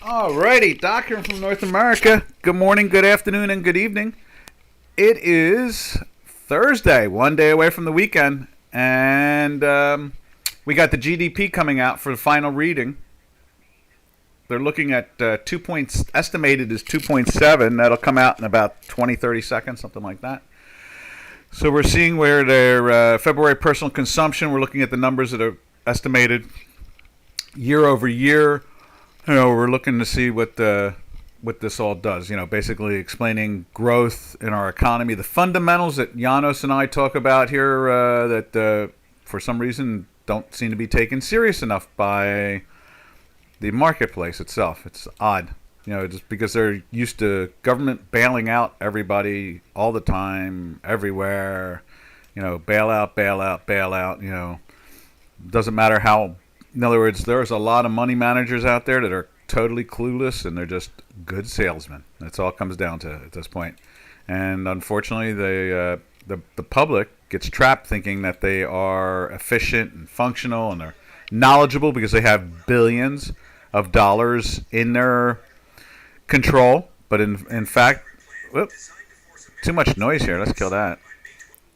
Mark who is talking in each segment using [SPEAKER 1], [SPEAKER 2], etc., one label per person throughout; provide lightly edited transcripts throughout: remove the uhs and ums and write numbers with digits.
[SPEAKER 1] Alrighty, Doc here from North America. Good morning, good afternoon, and good evening. It is Thursday, one day away from the weekend, and we got the GDP coming out for the final reading. They're looking at estimated is 2.7. That'll come out in about 20, 30 seconds, something like that. So we're seeing where their February personal consumption, we're looking at the numbers that are estimated year over year. We're looking to see what this all does. Basically explaining growth in our economy, the fundamentals that Janos and I talk about here that for some reason don't seem to be taken serious enough by the marketplace itself. It's odd, just because they're used to government bailing out everybody all the time, everywhere. Bail out, bail out, bail out. Doesn't matter how. In other words, there's a lot of money managers out there that are totally clueless, and they're just good salesmen. That's all it comes down to at this point. And unfortunately, the public gets trapped thinking that they are efficient and functional and they're knowledgeable because they have billions of dollars in their control. But in fact, too much noise here. Let's kill that.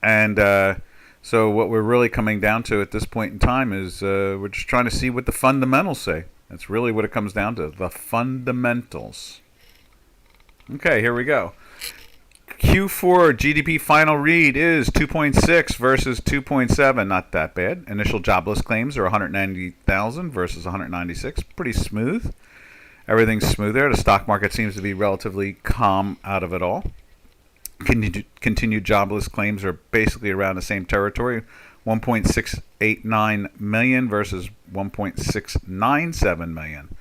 [SPEAKER 1] And so what we're really coming down to at this point in time is we're just trying to see what the fundamentals say. That's really what it comes down to, the fundamentals. Okay, here we go. Q4 GDP final read is 2.6 versus 2.7. Not that bad. Initial jobless claims are 190,000 versus 196. Pretty smooth. Everything's smooth there. The stock market seems to be relatively calm out of it all. Continued jobless claims are basically around the same territory, 1.689 million versus 1.697 million.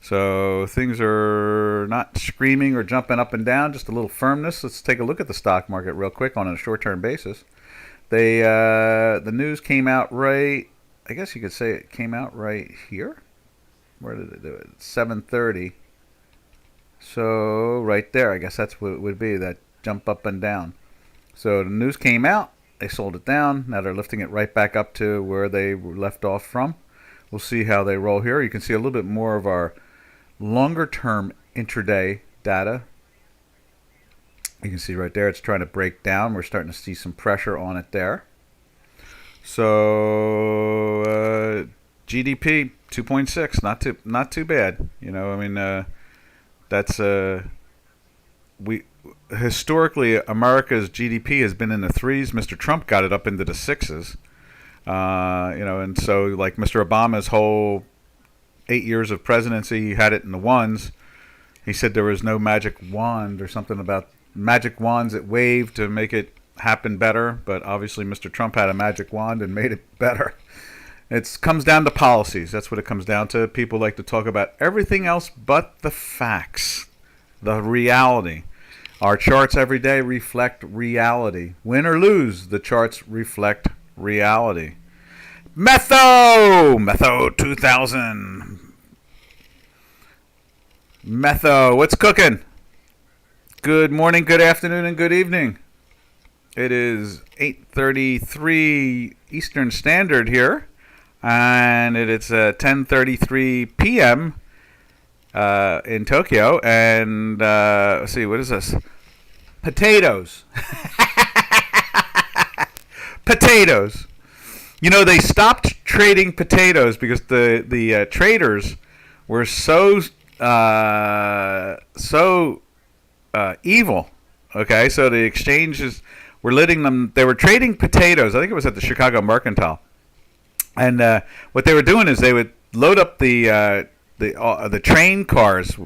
[SPEAKER 1] So things are not screaming or jumping up and down, just a little firmness. Let's take a look at the stock market real quick on a short-term basis. The news came out right, I guess you could say it came out right here. Where did it do it? 7:30. So right there, I guess that's what it would be, that jump up and down. So the news came out, they sold it down. Now they're lifting it right back up to where they were left off from. We'll see how they roll here. You can see a little bit more of our longer term intraday data. You can see right there it's trying to break down. We're starting to see some pressure on it there. So GDP 2.6, not too bad. That's we historically America's GDP has been in the threes. Mr. Trump got it up into the sixes. And so like Mr. Obama's whole 8 years of presidency, he had it in the ones. He said there was no magic wand or something about magic wands that waved to make it happen better. But obviously Mr. Trump had a magic wand and made it better. It comes down to policies. That's what it comes down to. People like to talk about everything else but the facts, the reality. Our charts every day reflect reality. Win or lose, the charts reflect reality. Metho 2000. Metho, what's cooking? Good morning, good afternoon, and good evening. It is 8:33 Eastern Standard here, and it's 10:33 p.m. In Tokyo, and let's see, what is this? Potatoes. Potatoes. They stopped trading potatoes because the traders were so evil. Okay, so the exchanges were letting them. They were trading potatoes. I think it was at the Chicago Mercantile, and what they were doing is they would load up the train cars,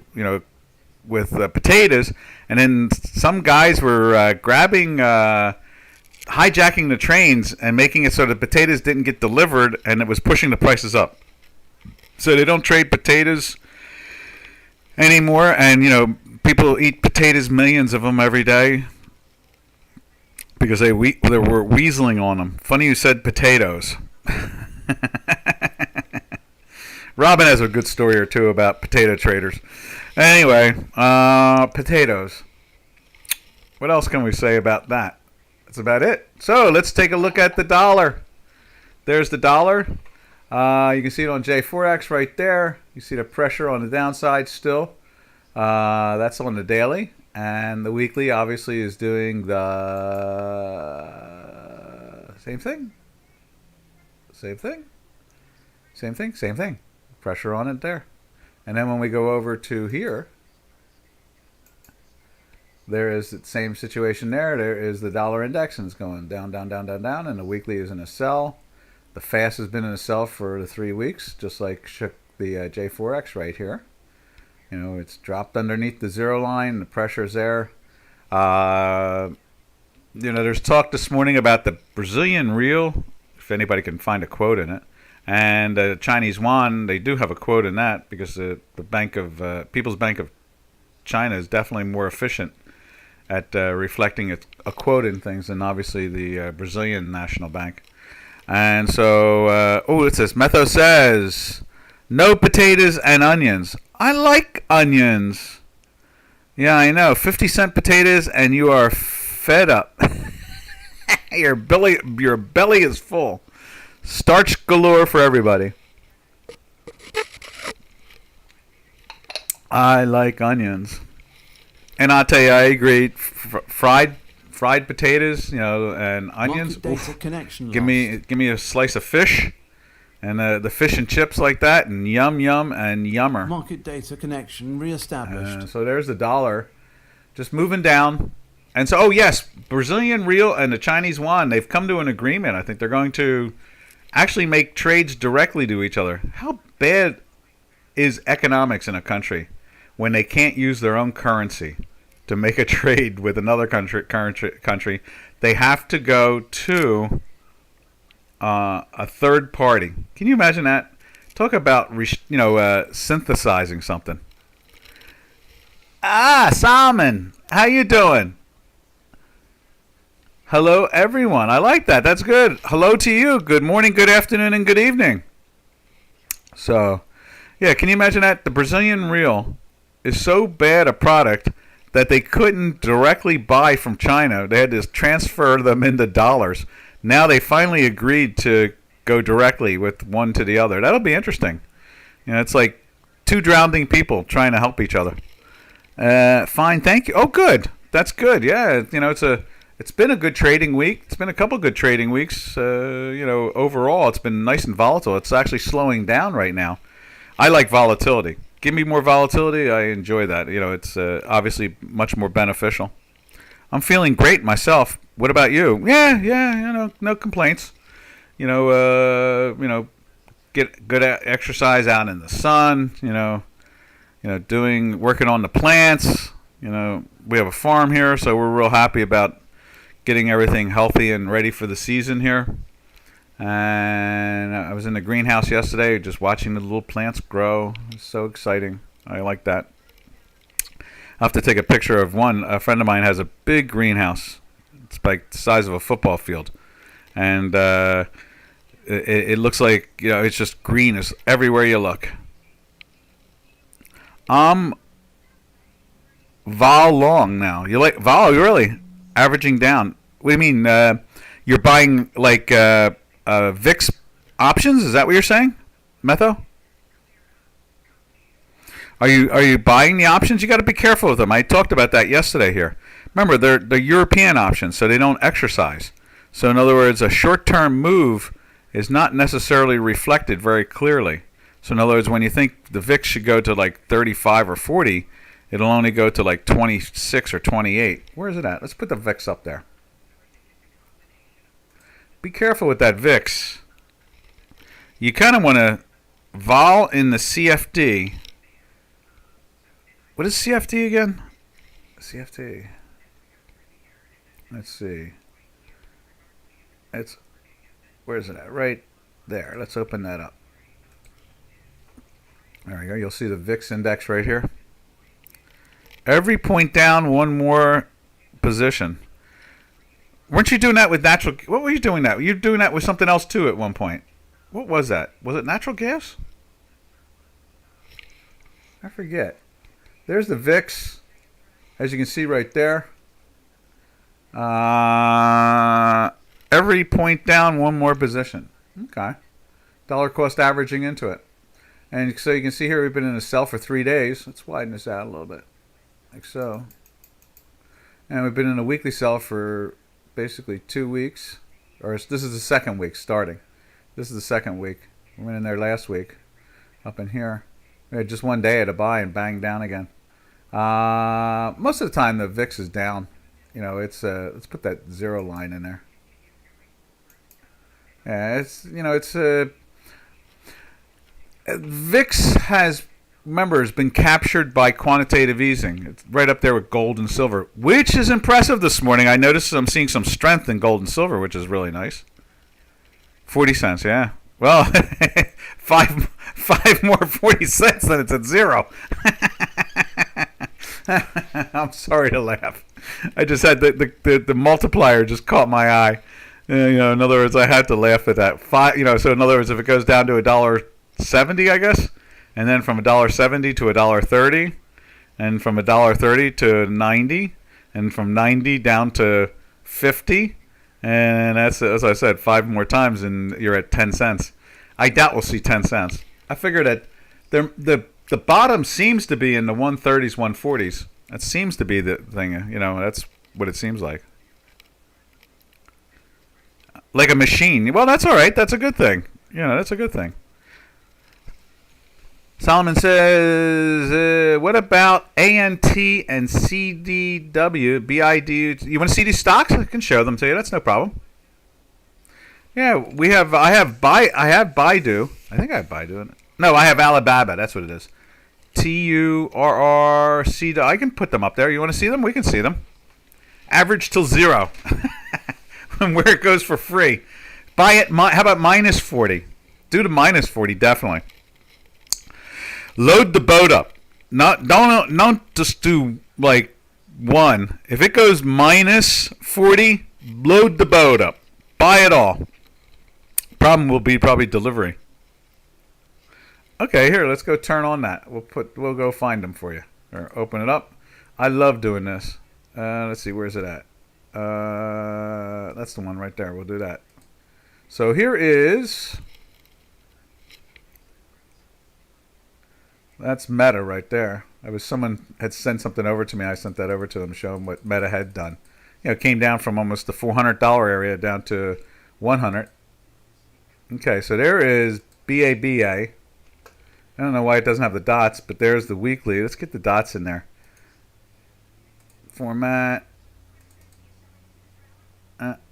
[SPEAKER 1] with potatoes, and then some guys were hijacking the trains and making it so the potatoes didn't get delivered, and it was pushing the prices up. So they don't trade potatoes anymore, and people eat potatoes, millions of them every day, because they were weaseling on them. Funny you said potatoes. Robin has a good story or two about potato traders. Anyway, potatoes. What else can we say about that? That's about it. So let's take a look at the dollar. There's the dollar. You can see it on J4X right there. You see the pressure on the downside still. That's on the daily. And the weekly obviously is doing the same thing. Same thing. Same thing. Same thing. Pressure on it there. And then when we go over to here, there is the same situation there. There is the dollar index, and it's going down, down, down, down, down. And the weekly is in a sell. The fast has been in a sell for the 3 weeks, just like shook the J4X right here. You know, it's dropped underneath the zero line. The pressure's there. You know, there's talk this morning about the Brazilian real, if anybody can find a quote in it, and the Chinese yuan. They do have a quote in that because the People's Bank of China is definitely more efficient at reflecting a quote in things than obviously the Brazilian National Bank. And so, it says, Metho says, no potatoes and onions. I like onions. Yeah, I know. 50-cent potatoes and you are fed up. Your belly is full. Starch galore for everybody. I like onions. And I'll tell you, I agree. Fried potatoes, you know, and onions. Give me a slice of fish, and the fish and chips like that, and yum and yummer.
[SPEAKER 2] Market data connection reestablished.
[SPEAKER 1] So there's the dollar, just moving down. And so, oh yes, Brazilian real and the Chinese yuan, they've come to an agreement. I think they're going to actually make trades directly to each other. How bad is economics in a country when they can't use their own currency to make a trade with another country? They have to go to a third party. Can you imagine that? Talk about synthesizing something. Salmon, how you doing? Hello, everyone. I like that. That's good. Hello to you. Good morning, good afternoon, and good evening. So, yeah, can you imagine that? The Brazilian real is so bad a product that they couldn't directly buy from China. They had to transfer them into dollars. Now they finally agreed to go directly with one to the other. That'll be interesting. You know, it's like two drowning people trying to help each other. Fine, thank you. Oh, good. That's good. Yeah, you know, it's been a good trading week. It's been a couple good trading weeks. You know, overall, it's been nice and volatile. It's actually slowing down right now. I like volatility. Give me more volatility. I enjoy that. You know, it's obviously much more beneficial. I'm feeling great myself. What about you? Yeah, you know, no complaints. You know, get good exercise out in the sun. You know, working on the plants. You know, we have a farm here, so we're real happy about getting everything healthy and ready for the season here. And I was in the greenhouse yesterday just watching the little plants grow. It's so exciting. I like that. I'll have to take a picture of one. A friend of mine has a big greenhouse. It's like the size of a football field. And it looks like, you know, it's just green is everywhere you look. Vol long now. You like Vol? You're really averaging down. What do you mean? You're buying like VIX options? Is that what you're saying, Metho? Are you buying the options? You got to be careful with them. I talked about that yesterday here. Remember, they're European options, so they don't exercise. So in other words, a short-term move is not necessarily reflected very clearly. So in other words, when you think the VIX should go to like 35 or 40, it'll only go to like 26 or 28. Where is it at? Let's put the VIX up there. Be careful with that VIX. You kind of want to vol in the CFD. What is CFD again? CFD. Let's see. Where is it at? Right there. Let's open that up. There we go. You'll see the VIX index right here. Every point down, one more position. Weren't you doing that with natural? What were you doing that? You were doing that with something else too at one point. What was that? Was it natural gas? I forget. There's the VIX, as you can see right there. Every point down, one more position. Okay. Dollar cost averaging into it. And so you can see here we've been in a sell for 3 days. Let's widen this out a little bit, like so. And we've been in a weekly sell for basically 2 weeks. Or this is the second week starting. This is the second week. We went in there last week, up in here. We had just 1 day at a buy and bang down again. Most of the time the VIX is down. You know, it's let's put that 0 line in there. Yeah, it's, you know, it's VIX has, remember, has been captured by quantitative easing. It's right up there with gold and silver, which is impressive this morning. I noticed I'm seeing some strength in gold and silver, which is really nice. 40 cents, yeah. Well, five more 40 cents than it's at 0. I'm sorry to laugh. I just had the multiplier just caught my eye. You know, in other words, I had to laugh at that. You know, so in other words, if it goes down to $1.70, I guess, and then from $1.70 to $1.30, and from $1.30 to 90, and from 90 down to 50, and that's, as I said, 5 more times, and you're at 10 cents. I doubt we'll see 10 cents. I figure that the bottom seems to be in the 130s, 140s. That seems to be the thing. You know, that's what it seems like. Like a machine. Well, that's all right. That's a good thing. You know, that's a good thing. Solomon says, what about ANT and CDW, BID? You want to see these stocks? I can show them to you. That's no problem. Yeah, I have Baidu. I think I have Baidu. No, I have Alibaba. That's what it is. TURRC. I can put them up there. You want to see them? We can see them. Average till 0. Where it goes for free. Buy it. How about minus 40? Do to minus 40, definitely. Load the boat up. Don't just do like 1. If it goes minus 40, load the boat up. Buy it all. Problem will be probably delivery. Okay, here, let's go turn on that. We'll go find them for you. Or open it up. I love doing this. Let's see, where's it at? That's the one right there. We'll do that. So here is, that's Meta right there. Someone had sent something over to me. I sent that over to them, show them what Meta had done. You know, it came down from almost the $400 area down to 100. Okay, so there is BABA. I don't know why it doesn't have the dots, but there's the weekly. Let's get the dots in there. Format.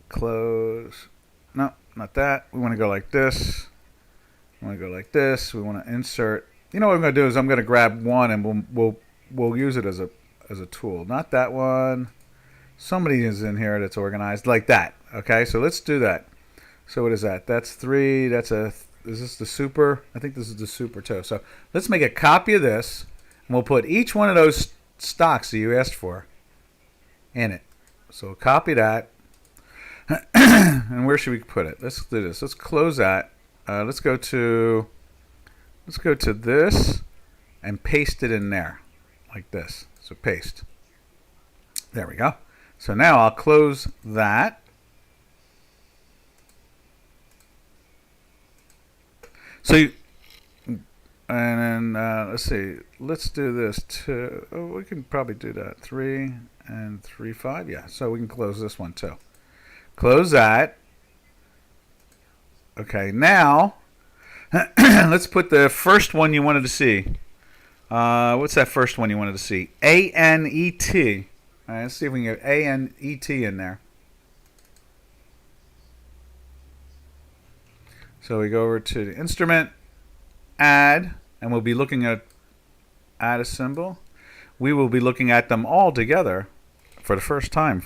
[SPEAKER 1] Close. No, not that. We want to go like this. We want to go like this. We want to insert. You know what I'm going to do is I'm going to grab one and we'll use it as a tool. Not that one. Somebody is in here that's organized like that. Okay, so let's do that. So what is that? That's 3. Is this the super? I think this is the super too. So let's make a copy of this, and we'll put each one of those stocks that you asked for in it. So we'll copy that. And where should we put it? Let's do this. Let's close that. Let's go to this and paste it in there like this. So paste. There we go. So now I'll close that. So, and then let's see. Let's do this too. Oh, we can probably do that. 3 and 3, 5. Yeah. So we can close this one too. Close that. Okay. Now, let's put the first one you wanted to see. What's that first one you wanted to see? ANET. All right, let's see if we can get ANET in there. So we go over to the instrument, add, and we'll be looking at add a symbol. We will be looking at them all together for the first time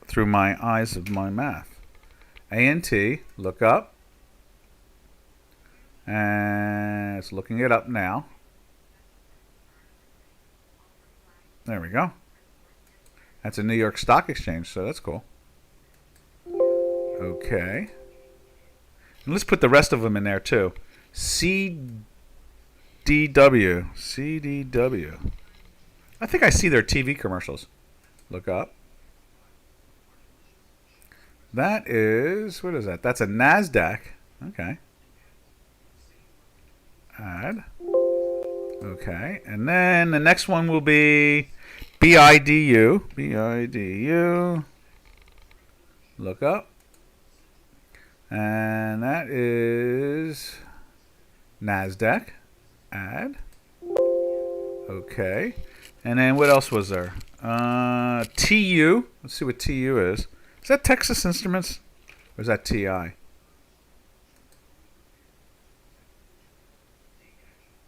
[SPEAKER 1] through my eyes of my math. ANT, look up. And it's looking it up now. There we go. That's a New York Stock Exchange, so that's cool. Okay. And let's put the rest of them in there too. CDW. CDW. I think I see their TV commercials. Look up. That is, what is that? That's a NASDAQ. Okay. Add. Okay. And then the next one will be BIDU. BIDU. Look up. And that is NASDAQ. Add. Okay. And then what else was there? TU. Let's see what TU is. Is that Texas Instruments? Or is that TI?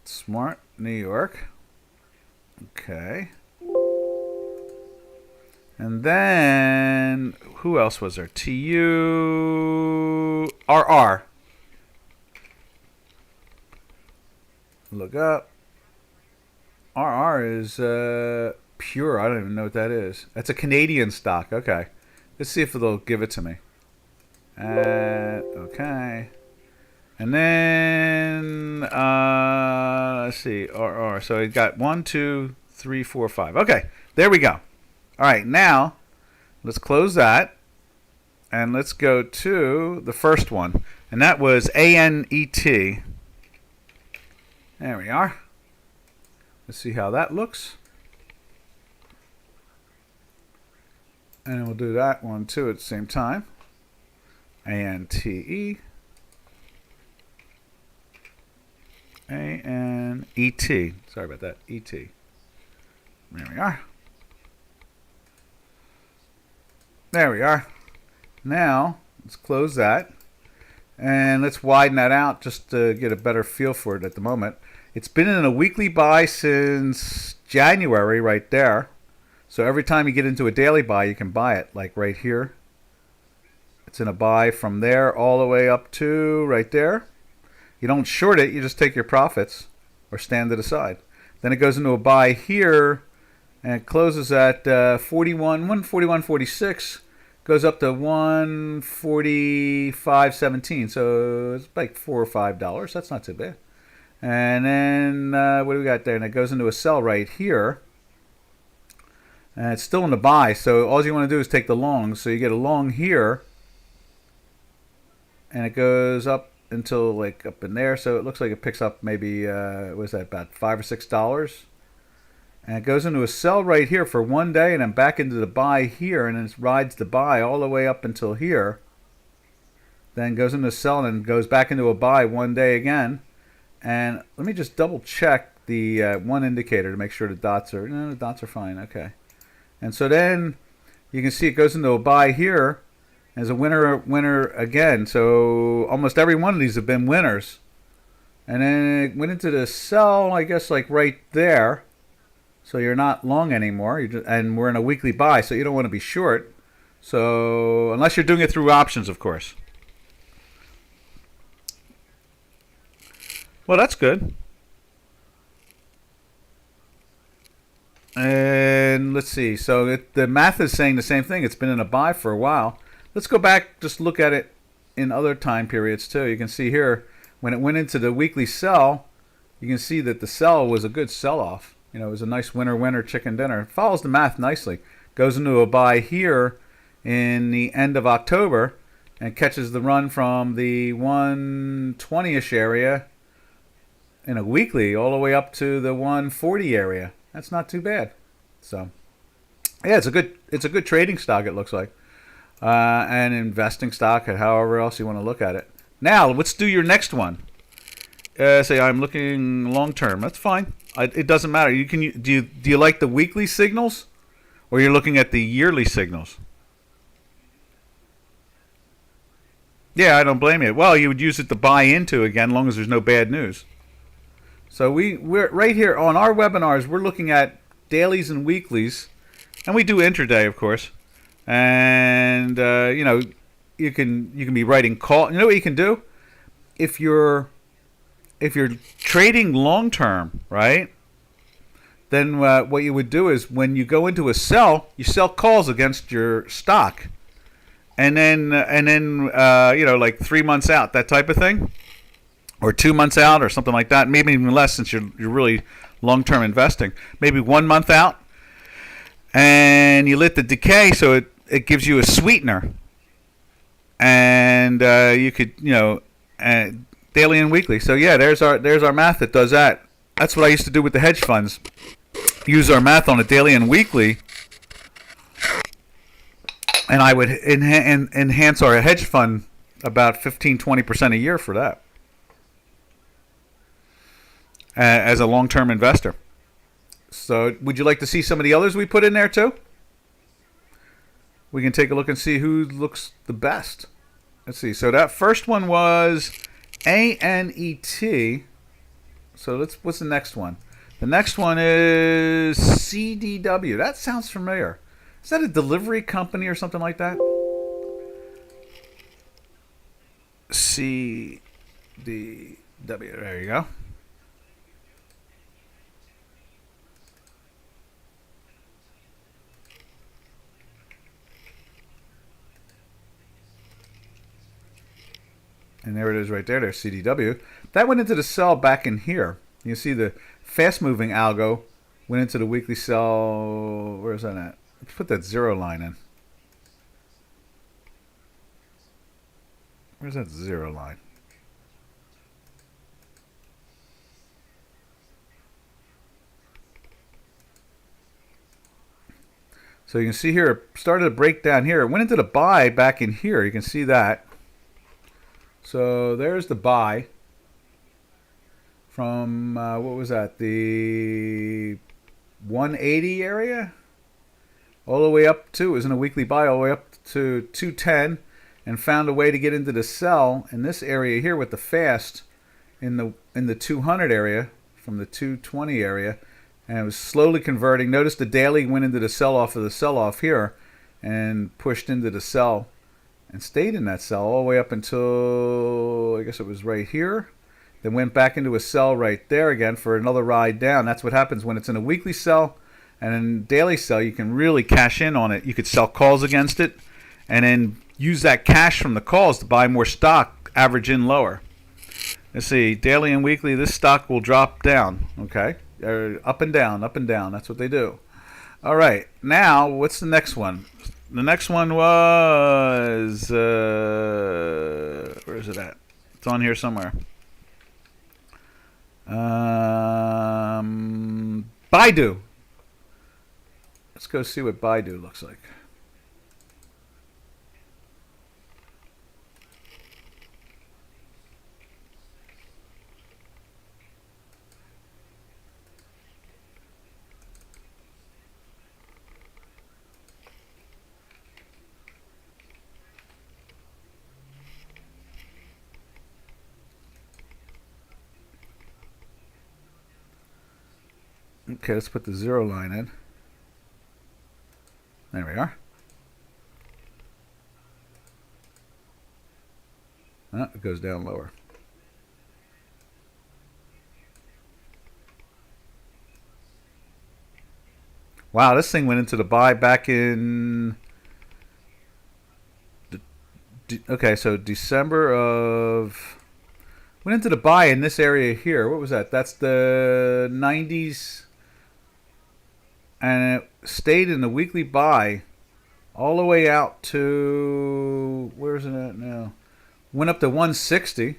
[SPEAKER 1] Smart New York. Okay. And then who else was there? TURR. Look up. RR is Pure. I don't even know what that is. That's a Canadian stock. Okay. Let's see if they'll give it to me. Okay. And then let's see. RR. So it got 1, 2, 3, 4, 5. Okay. There we go. All right. Now let's close that. And let's go to the first one. And that was ANET. There we are. Let's see how that looks. And we'll do that one too at the same time. ANTE. ANET. Sorry about that. ET. There we are. There we are. Now, let's close that. And let's widen that out just to get a better feel for it at the moment. It's been in a weekly buy since January right there. So every time you get into a daily buy, you can buy it, like right here. It's in a buy from there all the way up to right there. You don't short it, you just take your profits or stand it aside. Then it goes into a buy here and it closes at 141.46, goes up to 145.17. So it's like $4 or $5. That's not too bad. And then what do we got there? And it goes into a sell right here. And it's still in the buy. So all you want to do is take the long. So you get a long here. And it goes up until like up in there. So it looks like it picks up maybe, what is that, about $5 or $6. And it goes into a sell right here for one day. And then back into the buy here. And then it rides the buy all the way up until here. Then goes into a sell and goes back into a buy one day again. And let me just double check the one indicator to make sure the dots are, no, the dots are fine. Okay. And so then you can see it goes into a buy here as a winner again. So almost every one of these have been winners. And then it went into the sell, I guess, like right there. So you're not long anymore. And we're in a weekly buy, so you don't want to be short. So unless you're doing it through options, of course. Well, that's good. And let's see. So the math is saying the same thing. It's been in a buy for a while. Let's go back, just look at it in other time periods too. You can see here, when it went into the weekly sell, you can see that the sell was a good sell-off. You know, it was a nice winner chicken dinner. It follows the math nicely. Goes into a buy here in the end of October and catches the run from the 120-ish area in a weekly all the way up to the 140 area. That's not too bad. So yeah, it's a good trading stock, it looks like, and investing stock, and however else you want to look at it. Now let's do your next one. Say I'm looking long term. That's fine. It doesn't matter. Do you like the weekly signals, or you're looking at the yearly signals? Yeah, I don't blame you. Well, you would use it to buy into again, as long as there's no bad news. So we're right here on our webinars. We're looking at dailies and weeklies, and we do intraday, of course. And you know, you can be writing call. You know what you can do if you're trading long term, right? Then what you would do is when you go into a sell, you sell calls against your stock, and then you know, like 3 months out, that type of thing. Or 2 months out, or something like that. Maybe even less, since you're really long-term investing. Maybe 1 month out, and you let the decay, so it gives you a sweetener, and you could, you know, Daily and weekly. So yeah, there's our math that does that. That's what I used to do with the hedge funds. Use our math on a daily and weekly, and I would enhance our hedge fund about 15-20% a year for that as a long-term investor. So would you like to see some of the others we put in there too? We can take a look and see who looks the best. Let's see. So that first one was ANET. So what's the next one? The next one is CDW. That sounds familiar. Is that a delivery company or something like that? CDW. There you go. And there it is right there. There's CDW. That went into the sell back in here. You see the fast-moving algo went into the weekly sell. Where is that at? Let's put that zero line in. Where's that zero line? So you can see here, it started to break down here. It went into the buy back in here. You can see that. So there's the buy from, what was that, the 180 area? All the way up to, it was in a weekly buy, all the way up to 210, and found a way to get into the sell in this area here with the fast in the 200 area from the 220 area, and it was slowly converting. Notice the daily went into the sell-off of the sell-off here and pushed into the sell and stayed in that sell all the way up until, I guess it was right here. Then went back into a sell right there again for another ride down. That's what happens when it's in a weekly sell. And in daily sell, you can really cash in on it. You could sell calls against it and then use that cash from the calls to buy more stock, average in lower. Let's see, daily and weekly, this stock will drop down, okay? Up and down, up and down. That's what they do. All right, now what's the next one? The next one was, where is it at? It's on here somewhere. Baidu. Let's go see what Baidu looks like. Okay, let's put the zero line in. There we are. Oh, it goes down lower. Wow, this thing went into the buy back in... Okay, so December of... Went into the buy in this area here. What was that? That's the 90s. And it stayed in the weekly buy all the way out to, where's it at now? Went up to 160,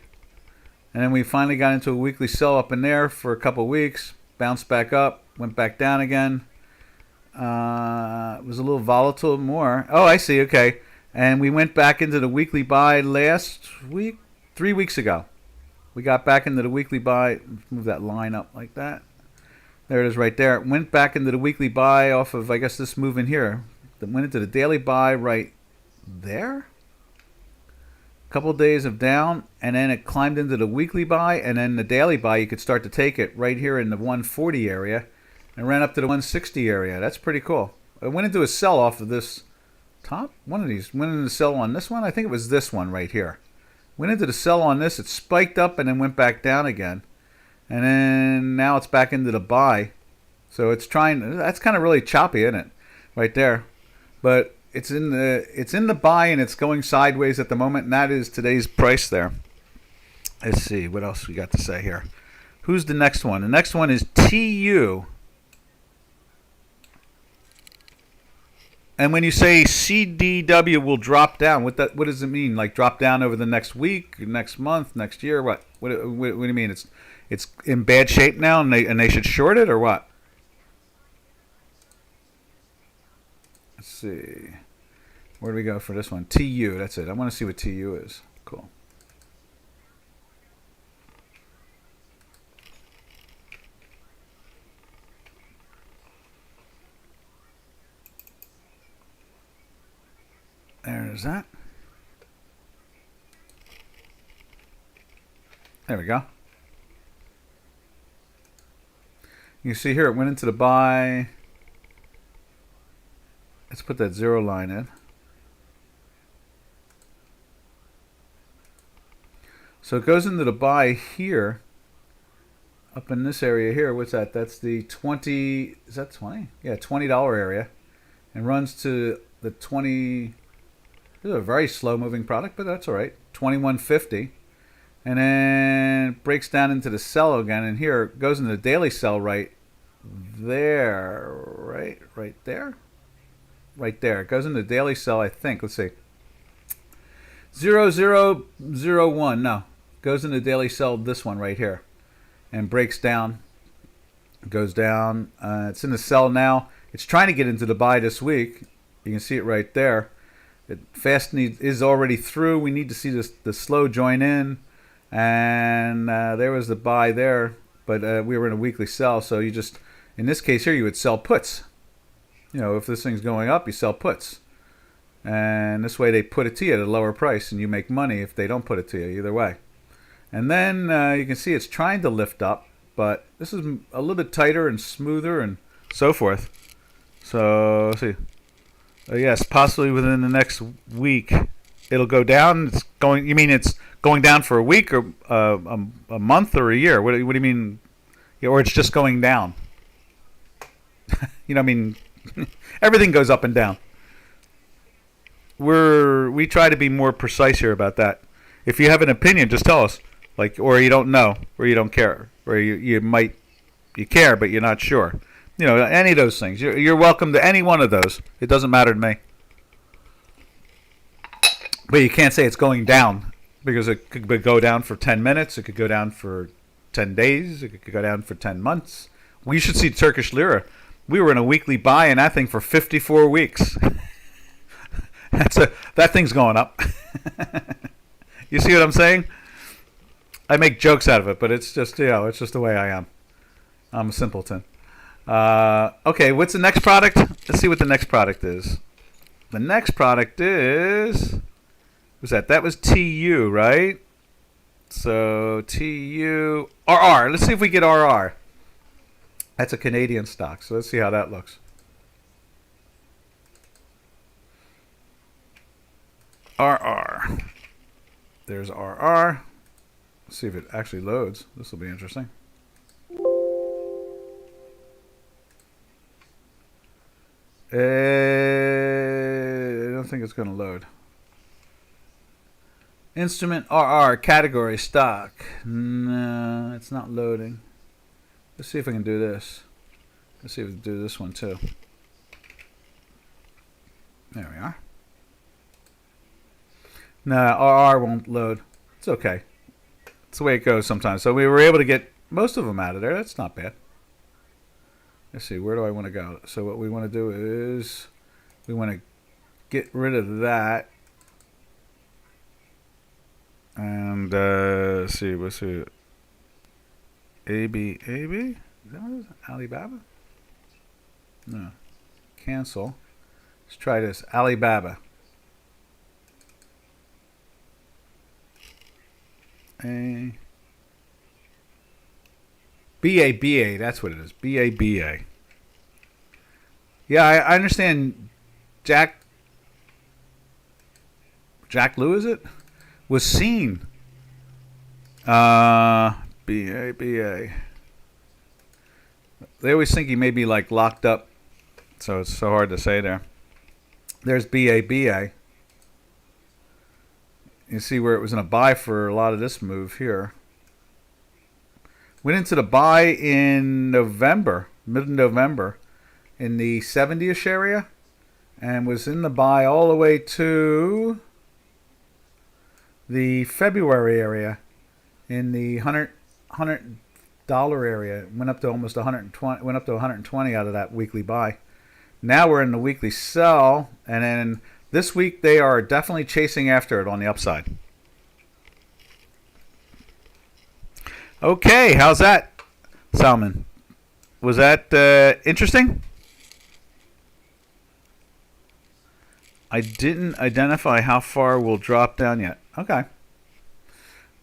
[SPEAKER 1] and then we finally got into a weekly sell up in there for a couple weeks, bounced back up, went back down again. It was a little volatile more. Oh, I see, okay. And we went back into the weekly buy last week, 3 weeks ago. We got back into the weekly buy, move that line up like that. There it is right there. It went back into the weekly buy off of, I guess, this move in here. It went into the daily buy right there. A couple of days of down, and then it climbed into the weekly buy, and then the daily buy, you could start to take it right here in the 140 area, and ran up to the 160 area. That's pretty cool. It went into a sell off of this top. One of these went into the sell on this one. I think it was this one right here. Went into the sell on this. It spiked up and then went back down again. And then now it's back into the buy. So it's trying, that's kind of really choppy, isn't it? Right there. But it's in the buy and it's going sideways at the moment, and that is today's price there. Let's see, what else we got to say here. Who's the next one? The next one is TU. And when you say CDW will drop down, what does it mean? Like drop down over the next week, next month, next year? What do you mean? It's in bad shape now, and they should short it, or what? Let's see. Where do we go for this one? TU. That's it. I want to see what TU is. Cool. There's that. There we go. You see here it went into the buy. Let's put that zero line in. So it goes into the buy here. Up in this area here. What's that? That's the 20. Is that 20? Yeah, $20 area. And runs to the 20. This is a very slow moving product, but that's all right. 21.50. And then breaks down into the sell again. And here it goes into the daily sell right there. Right there. Right there. It goes into the daily sell, I think. Let's see. 0001. No. Goes into the daily sell, this one right here. And breaks down. Goes down. It's in the sell now. It's trying to get into the buy this week. You can see it right there. Fast is already through. We need to see the slow join in. And there was the buy there. But we were in a weekly sell. So you just, in this case here, you would sell puts. You know, if this thing's going up, you sell puts. And this way they put it to you at a lower price. And you make money if they don't put it to you, either way. And then you can see it's trying to lift up. But this is a little bit tighter and smoother and so forth. So, let's see. Yes, possibly within the next week, it'll go down. It's going. You mean it's going down for a week or a month or a year? What do you mean? Yeah, or it's just going down? You know, I mean, everything goes up and down. We try to be more precise here about that. If you have an opinion, just tell us. Like, or you don't know, or you don't care, or you care but you're not sure. You know, any of those things. You're welcome to any one of those. It doesn't matter to me. But you can't say it's going down because it could go down for 10 minutes. It could go down for 10 days. It could go down for 10 months. We should see Turkish lira. We were in a weekly buy in that thing for 54 weeks. That thing's going up. You see what I'm saying? I make jokes out of it, but it's just, it's just the way I am. I'm a simpleton. Okay, what's the next product? Let's see what the next product is. The next product is... What's that? That was TU, right? So, TU... RR. Let's see if we get RR. That's a Canadian stock, so let's see how that looks. RR. There's RR. Let's see if it actually loads. This will be interesting. I don't think it's going to load. Instrument RR category stock. No, it's not loading. Let's see if I can do this. Let's see if we can do this one too. There we are. No, RR won't load. It's okay. It's the way it goes sometimes. So we were able to get most of them out of there. That's not bad. Let's see, where do I want to go? So what we want to do is we want to get rid of that. And let's see, AB? Is that what it is? Alibaba? No. Cancel. Let's try this. Alibaba. BABA, that's what it is. BABA. Yeah, I understand Jack Lou, is it? Was seen. BABA. They always think he may be like locked up, so it's so hard to say there. There's BABA. You see where it was in a buy for a lot of this move here. Went into the buy in November, mid-November, in the 70-ish area, and was in the buy all the way to the February area in the $100 area. It went up to almost 120. Went up to 120 out of that weekly buy. Now we're in the weekly sell, and then this week they are definitely chasing after it on the upside. Okay, how's that, Salman? Was that interesting? I didn't identify how far we'll drop down yet. Okay.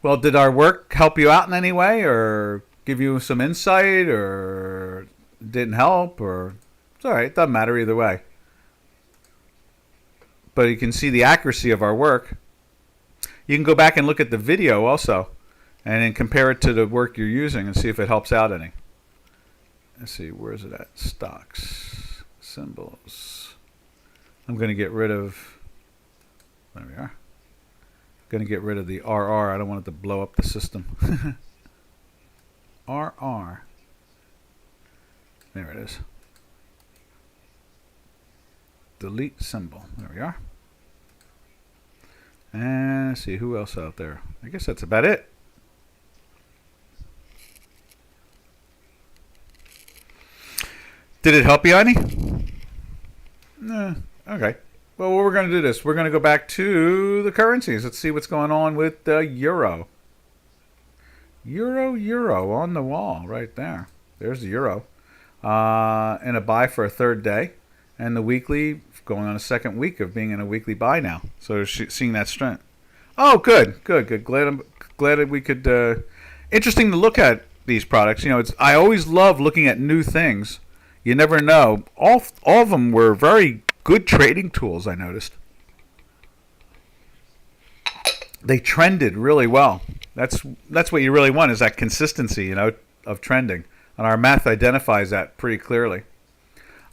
[SPEAKER 1] Well, did our work help you out in any way, or give you some insight, or didn't help, or it's all right. It doesn't matter either way. But you can see the accuracy of our work. You can go back and look at the video also, and then compare it to the work you're using and see if it helps out any. Let's see, where is it at? Stocks, symbols. I'm going to get rid of, there we are. Going to get rid of the RR. I don't want it to blow up the system. RR. There it is. Delete symbol. There we are. And let's see, who else out there? I guess that's about it. Did it help you any? No. Okay. Well, we're going to do this. We're going to go back to the currencies. Let's see what's going on with the euro. Euro on the wall right there. There's the euro. And a buy for a third day. And the weekly going on a second week of being in a weekly buy now. So seeing that strength. Oh, good. Glad that we could. Interesting to look at these products. You know, I always love looking at new things. You never know. All of them were very good trading tools, I noticed. They trended really well. That's what you really want, is that consistency, you know, of trending. And our math identifies that pretty clearly.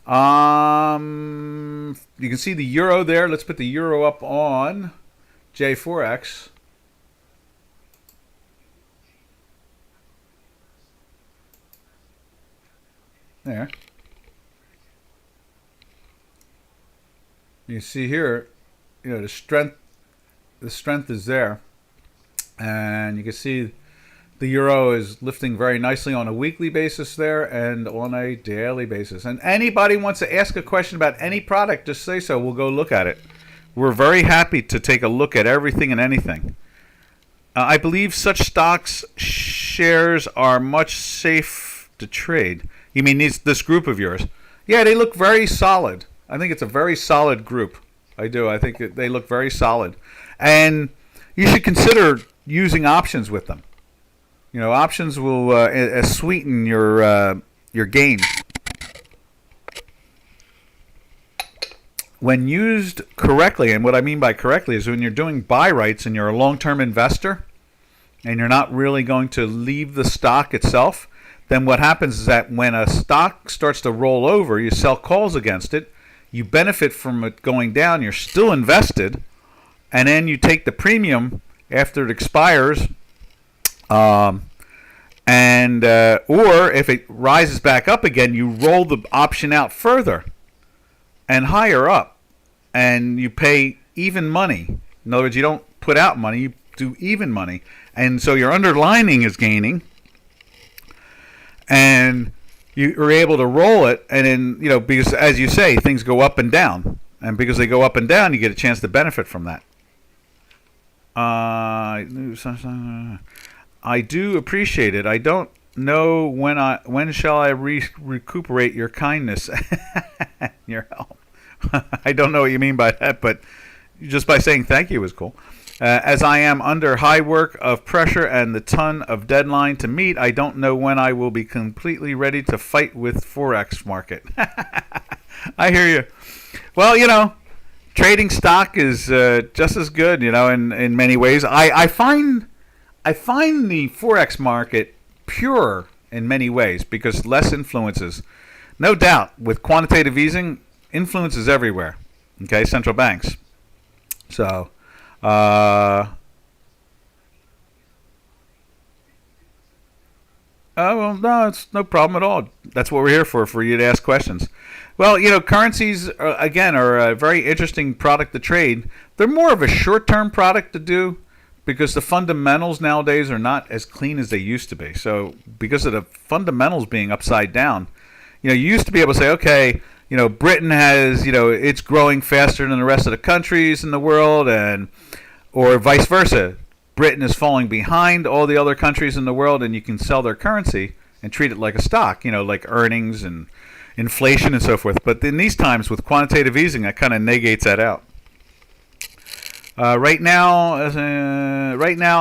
[SPEAKER 1] You can see the euro there. Let's put the euro up on J4X. There. You see here, you know, the strength is there, and you can see the euro is lifting very nicely on a weekly basis there and on a daily basis. And anybody wants to ask a question about any product, just say so. We'll go look at it. We're very happy to take a look at everything and anything. I believe such stocks shares are much safe to trade. You mean this group of yours? Yeah, they look very solid. I think it's a very solid group. I do. I think they look very solid. And you should consider using options with them. You know, options will sweeten your gains. When used correctly, and what I mean by correctly is when you're doing buy rights and you're a long-term investor and you're not really going to leave the stock itself, then what happens is that when a stock starts to roll over, you sell calls against it. You benefit from it going down. You're still invested, and then you take the premium after it expires, or if it rises back up again, you roll the option out further and higher up, and you pay even money. In other words, you don't put out money; you do even money, and so your underlining is gaining, and you are able to roll it, and then, you know, because as you say, things go up and down, and because they go up and down, you get a chance to benefit from that. I do appreciate it. I don't know when shall I recuperate your kindness, your help. I don't know what you mean by that, but just by saying thank you is cool. As I am under high work of pressure and the ton of deadline to meet, I don't know when I will be completely ready to fight with Forex market. I hear you. Well, you know, trading stock is just as good, you know, in many ways. I find the Forex market purer in many ways because less influences. No doubt, with quantitative easing, influence is everywhere. Okay, central banks. So Oh, well, no, it's no problem at all. That's what we're here for you to ask questions. Well, currencies, again, are a very interesting product to trade. They're more of a short-term product to do because the fundamentals nowadays are not as clean as they used to be. So because of the fundamentals being upside down, you used to be able to say, okay, Britain has, it's growing faster than the rest of the countries in the world, or vice versa. Britain is falling behind all the other countries in the world, and you can sell their currency and treat it like a stock, like earnings and inflation and so forth. But in these times with quantitative easing, that kind of negates that out. Right now,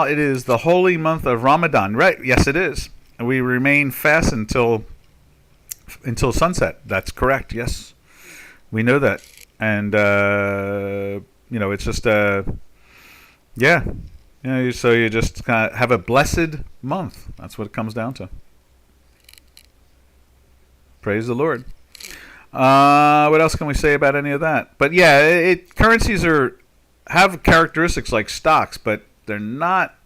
[SPEAKER 1] it is the holy month of Ramadan. Right? Yes, it is. And we remain fast until sunset. That's correct. Yes, we know that, and it's just yeah. So you just kind of have a blessed month. That's what it comes down to. Praise the Lord. What else can we say about any of that? But yeah, currencies have characteristics like stocks, but they're not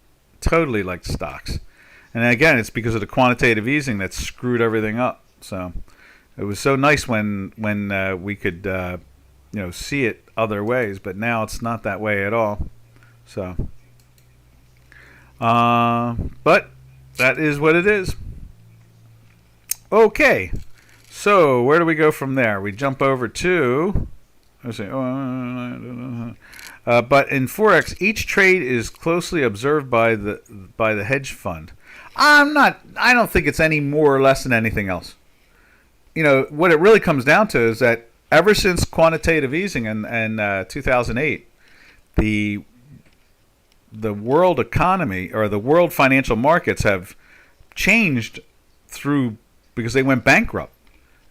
[SPEAKER 1] totally like stocks. And again, it's because of the quantitative easing that screwed everything up. So it was so nice when we could see it other ways, but now it's not that way at all. So. But that is what it is. Okay, so where do we go from there? We jump over to, let's see. But in Forex, each trade is closely observed by the hedge fund. I don't think it's any more or less than anything else. What it really comes down to is that ever since quantitative easing in 2008, the world economy or the world financial markets have changed because they went bankrupt.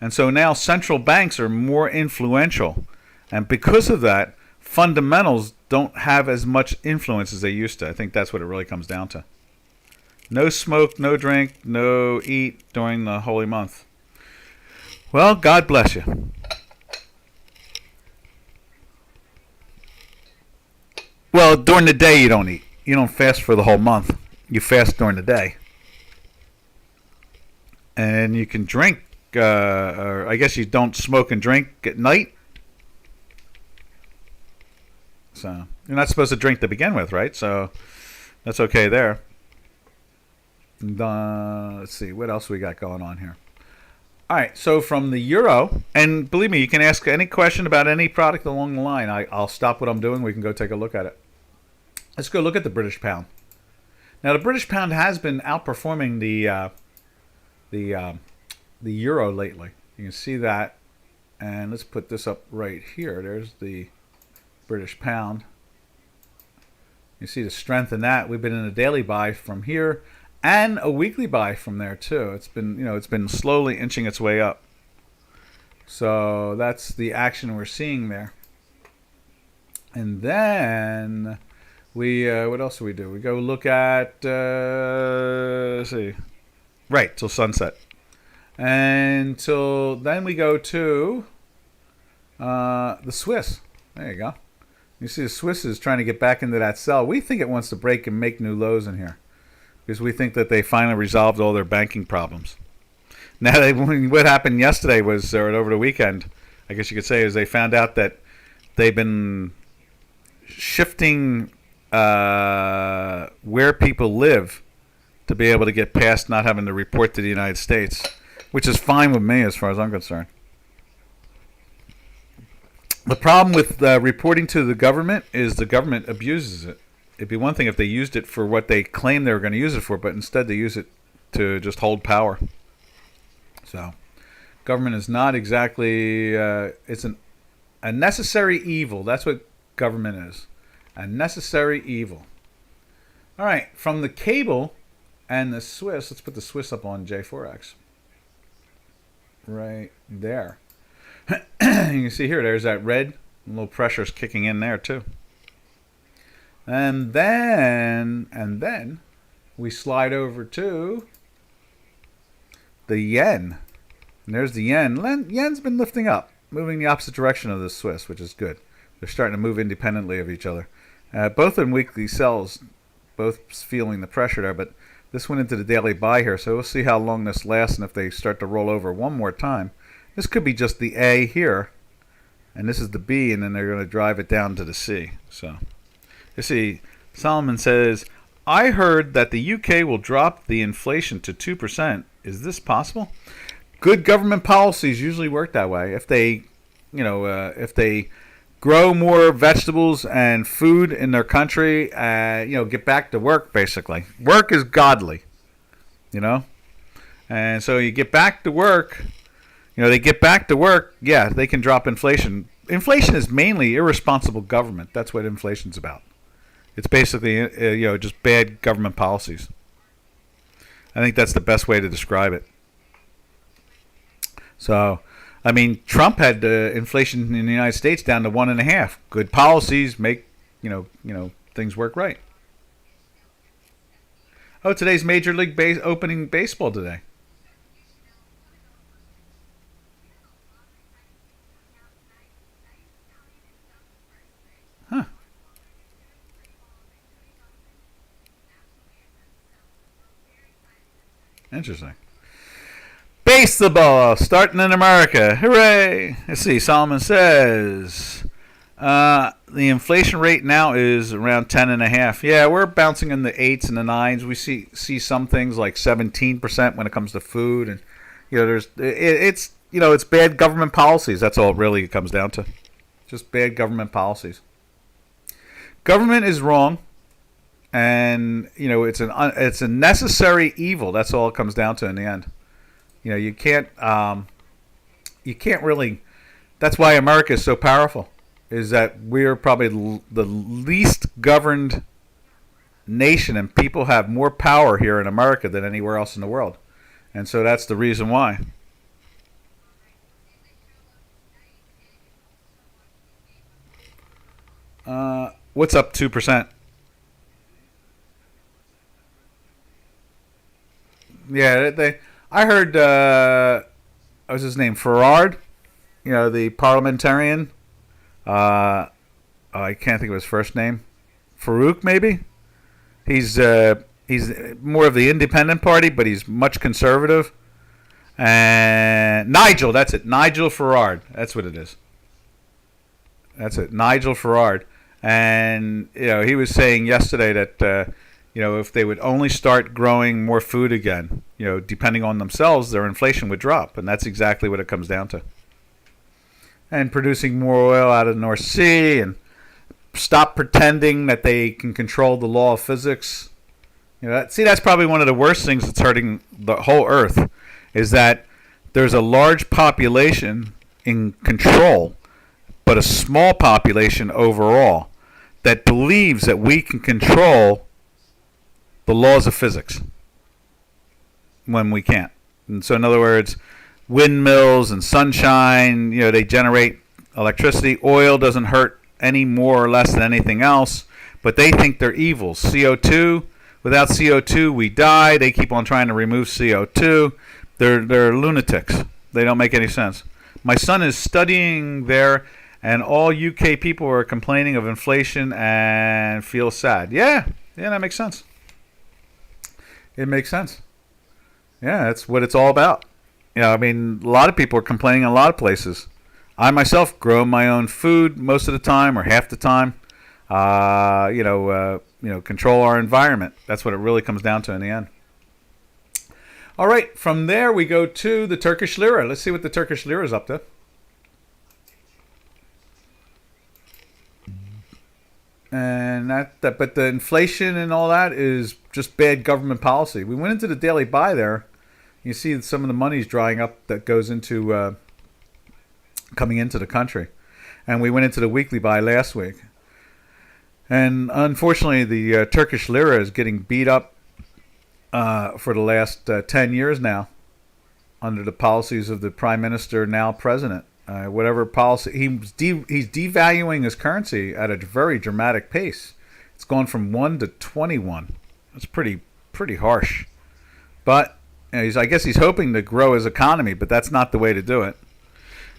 [SPEAKER 1] And so now central banks are more influential. And because of that, fundamentals don't have as much influence as they used to. I think that's what it really comes down to. No smoke, no drink, no eat during the holy month. Well, God bless you. Well, during the day you don't eat. You don't fast for the whole month. You fast during the day. And you can drink, or I guess you don't smoke and drink at night. So you're not supposed to drink to begin with, right? So that's okay there. And, let's see, what else we got going on here? All right, so from the euro, and believe me, you can ask any question about any product along the line. I'll stop what I'm doing. We can go take a look at it. Let's go look at the British pound. Now, the British pound has been outperforming the euro lately. You can see that, and let's put this up right here. There's the British pound. You see the strength in that. We've been in a daily buy from here, and a weekly buy from there too. It's been slowly inching its way up. So that's the action we're seeing there. And then what else do? We go look at let's see, right till sunset, and till then we go to the Swiss. There you go. You see the Swiss is trying to get back into that sell. We think it wants to break and make new lows in here, because we think that they finally resolved all their banking problems. Now, what happened yesterday was, or over the weekend, I guess you could say, is they found out that they've been shifting where people live to be able to get past not having to report to the United States, which is fine with me as far as I'm concerned. The problem with reporting to the government is the government abuses it. It'd be one thing if they used it for what they claim they were going to use it for, but instead they use it to just hold power. So, government is not exactly, it's a necessary evil. That's what government is. A necessary evil. All right, from the cable and the Swiss, let's put the Swiss up on J4X. Right there. You can see here, there's that red. A little pressure's kicking in there too. And then we slide over to the yen. And there's the yen. Yen's been lifting up, moving the opposite direction of the Swiss, which is good. They're starting to move independently of each other. Both in weekly sells, both feeling the pressure there, but This went into the daily buy here, so we'll see how long this lasts and if they start to roll over one more time. This could be just the A here, and this is the B, and then they're going to drive it down to the C. So you see, Solomon says, I heard that the UK will drop the inflation to 2%. Is this possible? Good government policies usually work that way. If they, if they grow more vegetables and food in their country, get back to work, basically. Work is godly, And so you get back to work, they get back to work, yeah, they can drop inflation. Inflation is mainly irresponsible government. That's what inflation's about. It's basically, just bad government policies. I think that's the best way to describe it. So, I mean, Trump had inflation in the United States down to 1.5. Good policies make, things work right. Oh, today's Major League opening baseball today. Huh. Interesting. Baseball starting in America. Hooray! Let's see. Solomon says the inflation rate now is around 10.5. Yeah, we're bouncing in the 8s and the 9s. We see some things like 17% when it comes to food, and it's bad government policies. That's all it really comes down to. Just bad government policies. Government is wrong, and it's a necessary evil. That's all it comes down to in the end. You can't really. That's why America is so powerful. Is that we're probably the least governed nation, and people have more power here in America than anywhere else in the world, and so that's the reason why. What's up 2%? Yeah, I heard. What was his name? Farard, the parliamentarian. I can't think of his first name. Farouk, maybe. He's more of the independent party, but he's much conservative. And Nigel, that's it. Nigel Farard. That's what it is. That's it. Nigel Farard. And he was saying yesterday that if they would only start growing more food again, depending on themselves, their inflation would drop, and that's exactly what it comes down to. And producing more oil out of the North Sea, and stop pretending that they can control the law of physics. That's probably one of the worst things that's hurting the whole earth, is that there's a large population in control, but a small population overall that believes that we can control the laws of physics when we can't. And so, in other words, windmills and sunshine, they generate electricity. Oil doesn't hurt any more or less than anything else, but they think they're evil. CO2, without CO2 we die. They keep on trying to remove CO2. They're lunatics. They don't make any sense. My son is studying there, and all UK people are complaining of inflation and feel sad. Yeah, that makes sense. It makes sense. Yeah, that's what it's all about. A lot of people are complaining in a lot of places. I myself grow my own food most of the time, or half the time. Control our environment. That's what it really comes down to in the end. All right, from there we go to the Turkish lira. Let's see what the Turkish lira is up to. And but the inflation and all that is just bad government policy. We went into the daily buy there. You see some of the money's drying up that goes into coming into the country. And we went into the weekly buy last week. And unfortunately, the Turkish lira is getting beat up for the last 10 years now under the policies of the prime minister, now president. Whatever policy, he's devaluing his currency at a very dramatic pace. It's gone from 1 to 21. That's pretty harsh. But I guess he's hoping to grow his economy, but that's not the way to do it.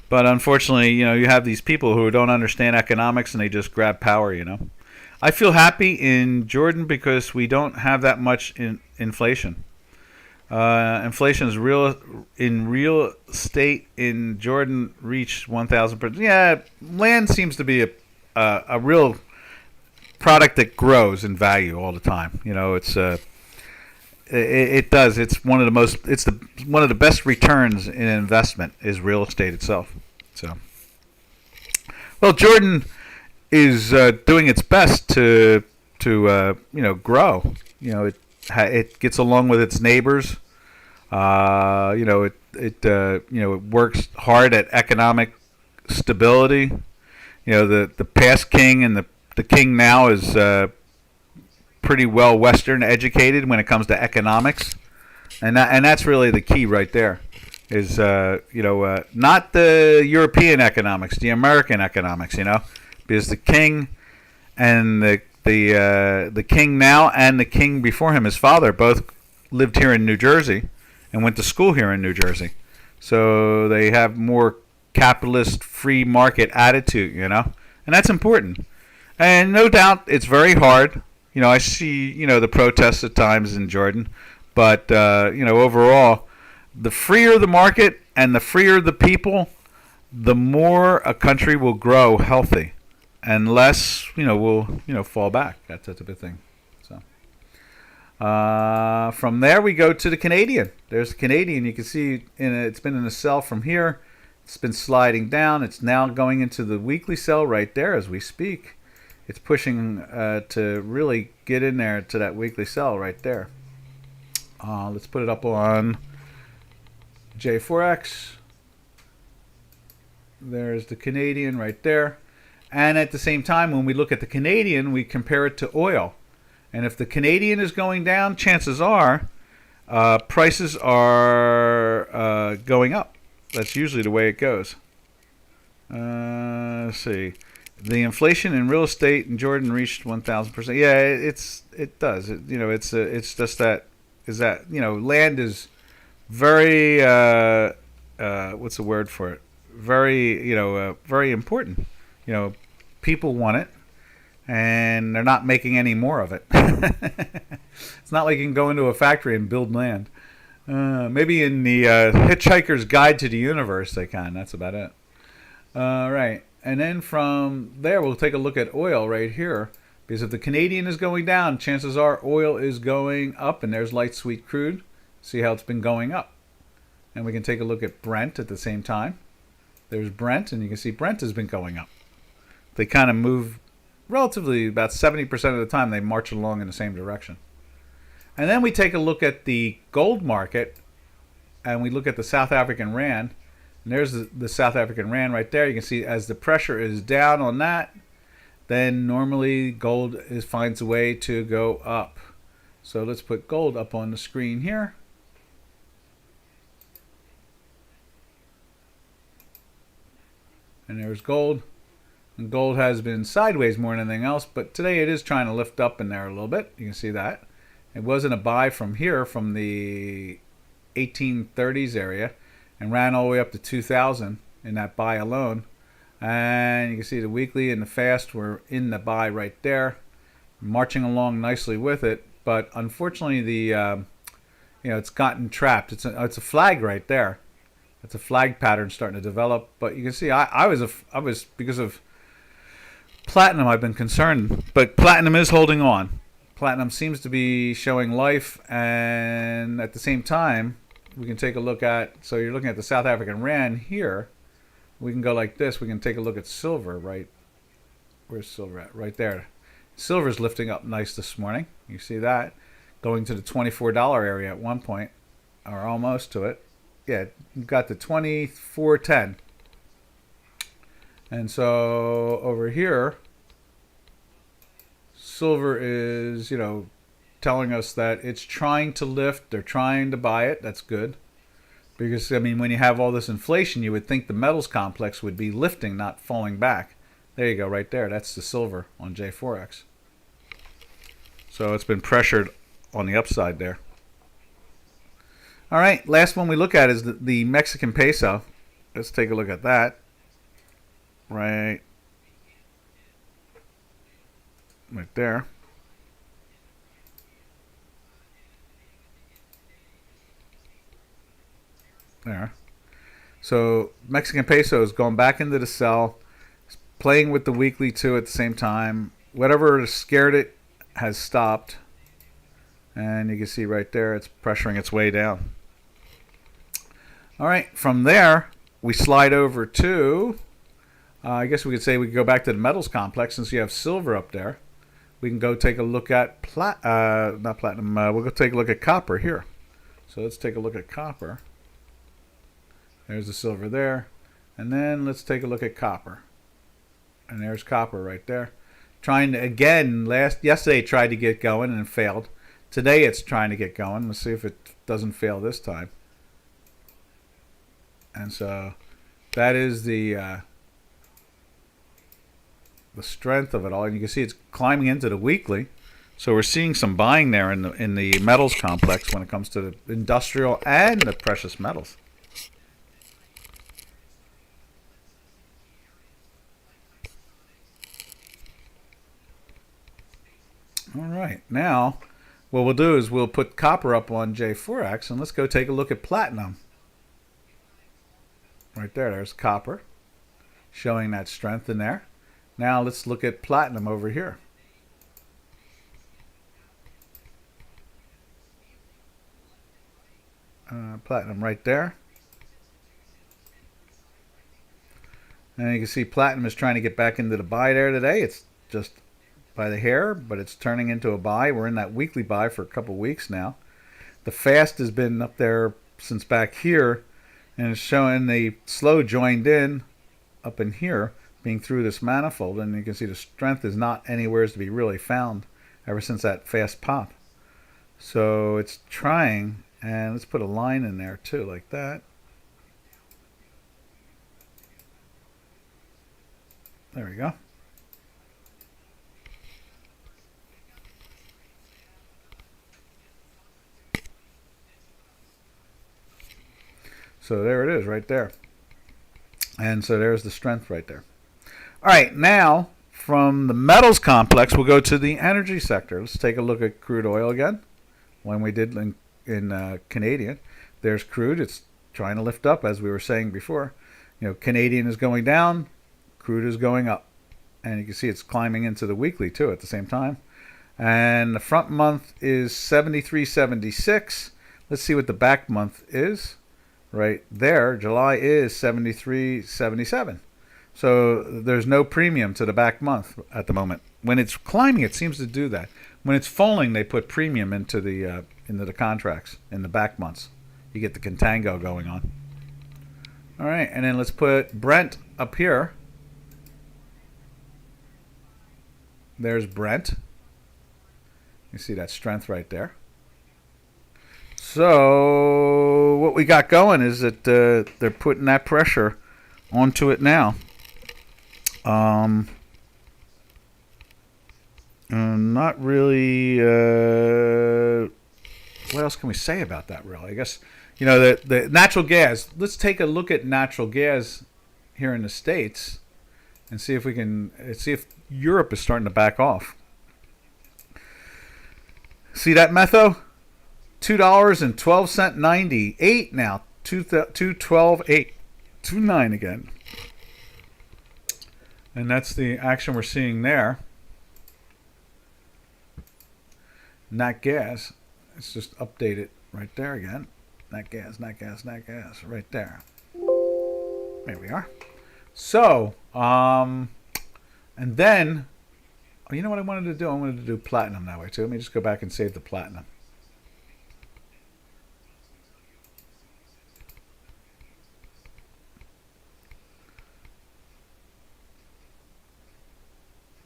[SPEAKER 1] But unfortunately, you have these people who don't understand economics and they just grab power. I feel happy in Jordan because we don't have that much inflation. Inflation is real in real estate in Jordan reached 1,000%. Yeah, land seems to be a real product that grows in value all the time. It does. It's one of the most. It's one of the best returns in investment is real estate itself. So, well, Jordan is doing its best to grow. It gets along with its neighbors. It works hard at economic stability. The past king and the king now is pretty well Western educated when it comes to economics, and that's really the key right there. Is not the European economics, the American economics. Because the king and the king now and the king before him, his father, both lived here in New Jersey and went to school here in New Jersey, so they have more capitalist free market attitude, and that's important. And no doubt it's very hard. I see, the protests at times in Jordan, but overall, the freer the market and the freer the people, the more a country will grow healthy, and less, will fall back. That's a big thing. So, from there we go to the Canadian. There's the Canadian. You can see it's been in a sell from here. It's been sliding down. It's now going into the weekly sell right there as we speak. It's pushing to really get in there to that weekly sell right there. Let's put it up on Forex. There's the Canadian right there. And at the same time, when we look at the Canadian, we compare it to oil. And if the Canadian is going down, chances are prices are going up. That's usually the way it goes. Let's see. The inflation in real estate in Jordan reached 1,000%. Yeah, it does. It's just that land is very what's the word for it? Very very important. People want it, and they're not making any more of it. It's not like you can go into a factory and build land. Maybe in the Hitchhiker's Guide to the Universe they can. That's about it. Right. And then from there, we'll take a look at oil right here. Because if the Canadian is going down, chances are oil is going up. And there's light sweet crude. See how it's been going up. And we can take a look at Brent at the same time. There's Brent, and you can see Brent has been going up. They kind of move relatively about 70% of the time. They march along in the same direction. And then we take a look at the gold market. And we look at the South African Rand. And there's the South African Rand right there. You can see as the pressure is down on that, then normally gold finds a way to go up. So let's put gold up on the screen here. And there's gold. And gold has been sideways more than anything else, but today it is trying to lift up in there a little bit. You can see that. It wasn't a buy from here, from the 1830s area, and ran all the way up to 2,000 in that buy alone. And you can see the weekly and the fast were in the buy right there, marching along nicely with it. But unfortunately, it's gotten trapped. It's a flag right there. It's a flag pattern starting to develop. But you can see I was because of platinum. I've been concerned, but platinum is holding on. Platinum seems to be showing life, and at the same time, we can take a look at, so you're looking at the South African Rand here. We can go like this. We can take a look at silver, right? Where's silver at? Right there. Silver's lifting up nice this morning. You see that? Going to the $24 area at one point, or almost to it. Yeah, you've got the 24.10. And so over here, silver is, telling us that it's trying to lift. They're trying to buy it. That's good. Because, when you have all this inflation, you would think the metals complex would be lifting, not falling back. There you go, right there. That's the silver on Forex. So it's been pressured on the upside there. All right, last one we look at is the Mexican peso. Let's take a look at that. Right right there. There. So Mexican peso is going back into the sell, playing with the weekly too at the same time. Whatever scared it has stopped. And you can see right there it's pressuring its way down. All right, from there we slide over to, I guess we could say we could go back to the metals complex since you have silver up there. We can go take a look at not platinum. We'll go take a look at copper here. So let's take a look at copper. There's the silver there. And then let's take a look at copper. And there's copper right there. Trying to, again, yesterday it tried to get going and it failed. Today it's trying to get going. Let's see if it doesn't fail this time. And so that is the strength of it all. And you can see it's climbing into the weekly. So we're seeing some buying there in the metals complex when it comes to the industrial and the precious metals. All right, now what we'll do is we'll put copper up on Forex and let's go take a look at platinum. Right there, there's copper showing that strength in there. Now let's look at platinum over here. Platinum right there. And you can see platinum is trying to get back into the buy there today. It's just by the hair, but it's turning into a buy. We're in that weekly buy for a couple weeks now. The fast has been up there since back here, and it's showing the slow joined in up in here, being through this manifold, and you can see the strength is not anywhere to be really found ever since that fast pop. So it's trying, and let's put a line in there too, like that. There we go. So there it is right there. And so there's the strength right there. All right, now from the metals complex, we'll go to the energy sector. Let's take a look at crude oil again. When we did in Canadian, there's crude. It's trying to lift up, as we were saying before. You know, Canadian is going down, crude is going up. And you can see it's climbing into the weekly too at the same time. And the front month is 73.76. Let's see what the back month is. Right there, July is 73.77. So there's no premium to the back month at the moment. When it's climbing, it seems to do that. When it's falling, they put premium into the contracts in the back months. You get the contango going on. All right, and then let's put Brent up here. There's Brent. You see that strength right there. So what we got going is that they're putting that pressure onto it now. Not really. What else can we say about that, really? I guess, you know, the natural gas. Let's take a look at natural gas here in the States and see if we can see if Europe is starting to back off. See that metho? $2.12 98 now. 212.8 29 again. And that's the action we're seeing there. Nat gas. Let's just update it right there again. Nat gas right there. There we are. So, and then, you know what I wanted to do? I wanted to do platinum that way too. Let me just go back and save the platinum.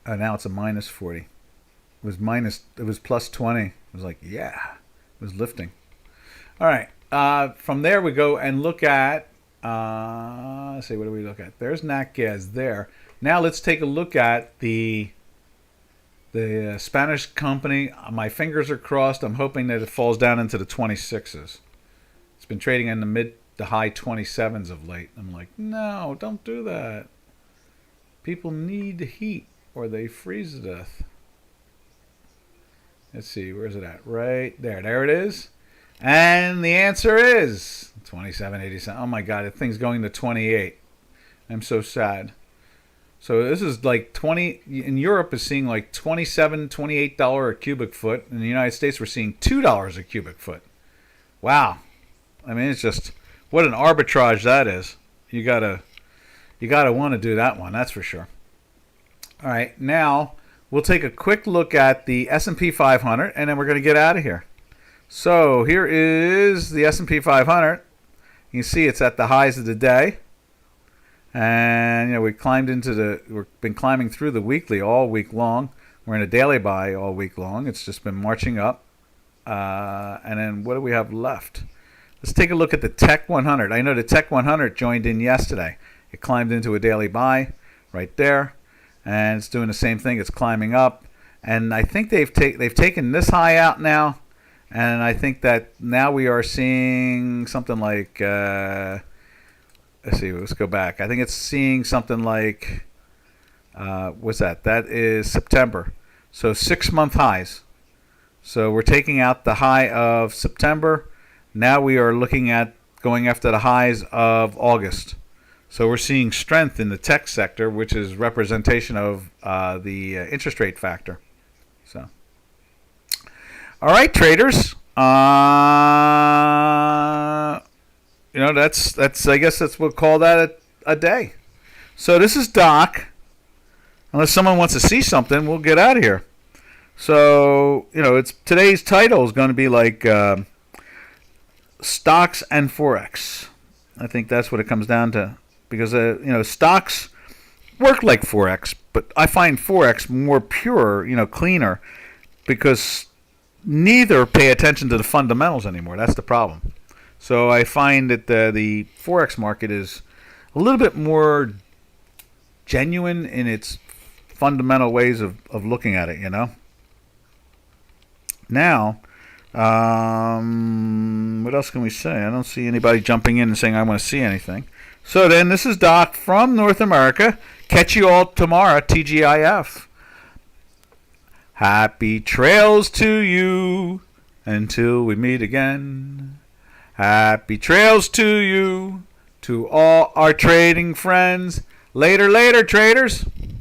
[SPEAKER 1] Now it's a minus 40. It was plus 20. It was like, yeah, it was lifting. All right. From there we go and look at, let's see, what do we look at? There's nat gas there. Now let's take a look at the Spanish company. My fingers are crossed. I'm hoping that it falls down into the 26s. It's been trading in the mid to high 27s of late. I'm like, no, don't do that. People need heat or they freeze to death. Let's see, where's it at? Right there. There it is. And the answer is 27.87. Oh my God, the thing's going to 28. I'm so sad. So this is like 20 in Europe is seeing like $27, $28 a cubic foot. In the United States, we're seeing $2 a cubic foot. Wow. I mean, it's just what an arbitrage that is. You gotta want to do that one. That's for sure. All right, now we'll take a quick look at the S&P 500, and then we're going to get out of here. So here is the S&P 500. You can see it's at the highs of the day, and we've been climbing through the weekly all week long. We're in a daily buy all week long. It's just been marching up. And then what do we have left? Let's take a look at the Tech 100. I know the Tech 100 joined in yesterday. It climbed into a daily buy right there, and it's doing the same thing. It's climbing up, and I think they've taken this high out now, and I think that now we are seeing something like let's see. Let's go back. I think it's seeing something like what's that? That is September. So 6-month highs. So we're taking out the high of September. Now we are looking at going after the highs of August. So we're seeing strength in the tech sector, which is representation of the interest rate factor. So, all right, traders. That's I guess we'll call that a day. So this is Doc. Unless someone wants to see something, we'll get out of here. So it's today's title is going to be like stocks and Forex. I think that's what it comes down to, because stocks work like Forex, but I find Forex more pure, cleaner, because neither pay attention to the fundamentals anymore. That's the problem. So I find that the Forex market is a little bit more genuine in its fundamental ways of looking at it, Now, what else can we say? I don't see anybody jumping in and saying I want to see anything. So then, this is Doc from North America. Catch you all tomorrow, TGIF. Happy trails to you until we meet again. Happy trails to you, to all our trading friends. Later, traders.